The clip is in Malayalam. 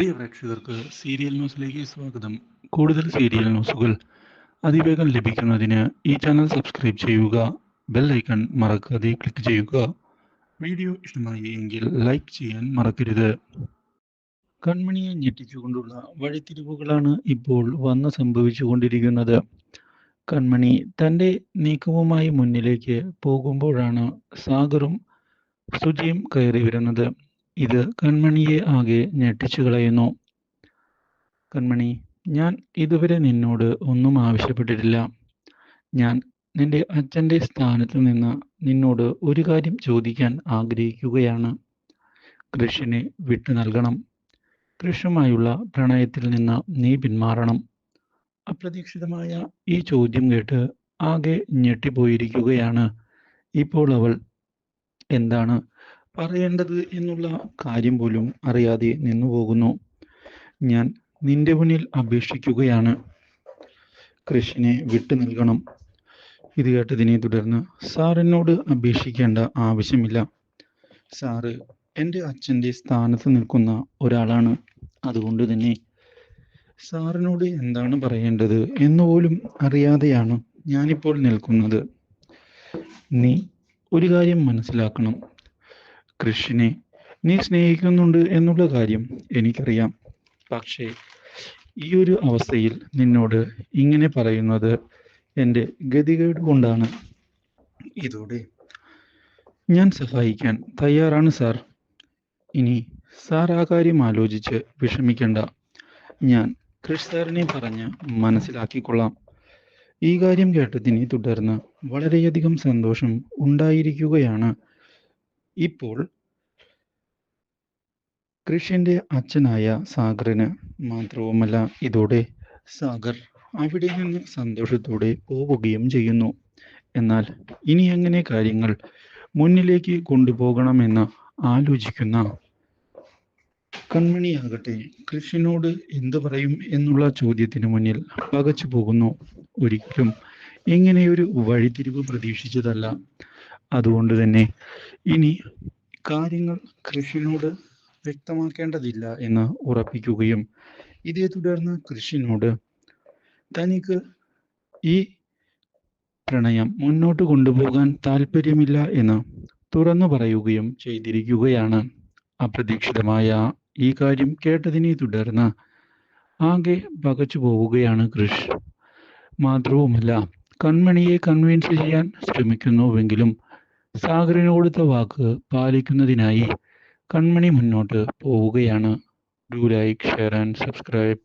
പ്രിയ പ്രേക്ഷകർക്ക് സീരിയൽ ന്യൂസിലേക്ക് സ്വാഗതം. കൂടുതൽ സീരിയൽ ന്യൂസുകൾ അതിവേഗം ലഭിക്കുന്നതിന് ഈ ചാനൽ സബ്സ്ക്രൈബ് ചെയ്യുക. ബെൽ ഐക്കൺ മറക്കാതെ ക്ലിക്ക് ചെയ്യുക. വീഡിയോ ഇഷ്ടമായി എങ്കിൽ ലൈക്ക് ചെയ്യാൻ മറക്കരുത്. കൺമണിയെ ഞെട്ടിച്ചുകൊണ്ടുള്ള വഴിത്തിരിവുകളാണ് ഇപ്പോൾ സംഭവിച്ചുകൊണ്ടിരിക്കുന്നത്. കൺമണി തൻ്റെ നീക്കവുമായി മുന്നിലേക്ക് പോകുമ്പോഴാണ് സാഗറും സുജിയും കയറി വരുന്നത്. ഇത് കൺമണിയെ ആകെ ഞെട്ടിച്ചു കളയുന്നു. കൺമണി, ഞാൻ ഇതുവരെ നിന്നോട് ഒന്നും ആവശ്യപ്പെട്ടിട്ടില്ല. ഞാൻ നിന്റെ അച്ഛൻ്റെ സ്ഥാനത്ത് നിന്ന് നിന്നോട് ഒരു കാര്യം ചോദിക്കാൻ ആഗ്രഹിക്കുകയാണ്. കൃഷിനെ വിട്ടു നൽകണം. കൃഷുമായുള്ള പ്രണയത്തിൽ നിന്ന് നീ പിന്മാറണം. അപ്രതീക്ഷിതമായ ഈ ചോദ്യം കേട്ട് ആകെ ഞെട്ടിപ്പോയിരിക്കുകയാണ് ഇപ്പോൾ അവൾ. എന്താണ് പറയേണ്ടത് എന്നുള്ള കാര്യം പോലും അറിയാതെ നിന്നുപോകുന്നു. ഞാൻ നിന്റെ മുന്നിൽ അപേക്ഷിക്കുകയാണ്. കൃഷിനെ വിട്ടു നൽകണം. ഇത് കേട്ടതിനെ തുടർന്ന് സാറിനോട് അപേക്ഷിക്കേണ്ട ആവശ്യമില്ല. സാറ് എൻ്റെ അച്ഛൻ്റെ സ്ഥാനത്ത് നിൽക്കുന്ന ഒരാളാണ്. അതുകൊണ്ട് തന്നെ സാറിനോട് എന്താണ് പറയേണ്ടത് എന്നുപോലും അറിയാതെയാണ് ഞാനിപ്പോൾ നിൽക്കുന്നത്. നീ ഒരു കാര്യം മനസ്സിലാക്കണം. കൃഷിനെ നീ സ്നേഹിക്കുന്നുണ്ട് എന്നുള്ള കാര്യം എനിക്കറിയാം. പക്ഷേ ഈ ഒരു അവസ്ഥയിൽ നിന്നോട് ഇങ്ങനെ പറയുന്നത് എൻ്റെ ഗതികേട് കൊണ്ടാണ്. ഇതോടെ ഞാൻ സഹായിക്കാൻ തയ്യാറാണ് സാർ. ഇനി സാർ ആ കാര്യം ആലോചിച്ച് വിഷമിക്കേണ്ട. ഞാൻ കൃഷ് സാറിനെ പറഞ്ഞ് മനസ്സിലാക്കിക്കൊള്ളാം. ഈ കാര്യം കേട്ടതിനെ തുടർന്ന് വളരെയധികം സന്തോഷം ഉണ്ടായിരിക്കുകയാണ് ഇപ്പോൾ കൃഷിൻ്റെ അച്ഛനായ സാഗറിന്. മാത്രവുമല്ല, ഇതോടെ സാഗർ അവിടെ നിന്ന് സന്തോഷത്തോടെ പോവുകയും ചെയ്യുന്നു. എന്നാൽ ഇനി എങ്ങനെ കാര്യങ്ങൾ മുന്നിലേക്ക് കൊണ്ടുപോകണമെന്ന് ആലോചിക്കുന്ന കൺമണിയാകട്ടെ കൃഷിനോട് എന്തു പറയും എന്നുള്ള ചോദ്യത്തിന് മുന്നിൽ പകച്ചു പോകുന്നു. ഒരിക്കലും ഇങ്ങനെയൊരു വഴിത്തിരിവ് പ്രതീക്ഷിച്ചതല്ല. അതുകൊണ്ട് തന്നെ ഇനി കാര്യങ്ങൾ കൃഷിനോട് വ്യക്തമാക്കേണ്ടതില്ല എന്ന് ഉറപ്പിക്കുകയും ഇതേ തുടർന്ന് കൃഷിനോട് തനിക്ക് ഈ പ്രണയം മുന്നോട്ട് കൊണ്ടുപോകാൻ താല്പര്യമില്ല എന്ന് തുറന്നു പറയുകയും ചെയ്തിരിക്കുകയാണ്. അപ്രതീക്ഷിതമായ ഈ കാര്യം കേട്ടതിനെ തുടർന്ന് ആകെ പകച്ചു പോവുകയാണ് കൃഷ്. മാത്രവുമല്ല, കൺമണിയെ കൺവിൻസ് ചെയ്യാൻ ശ്രമിക്കുന്നുവെങ്കിലും സാഗറിന് കൊടുത്ത വാക്ക് പാലിക്കുന്നതിനായി കൺമണി മുന്നോട്ട് പോവുകയാണ്. Do like, share and subscribe.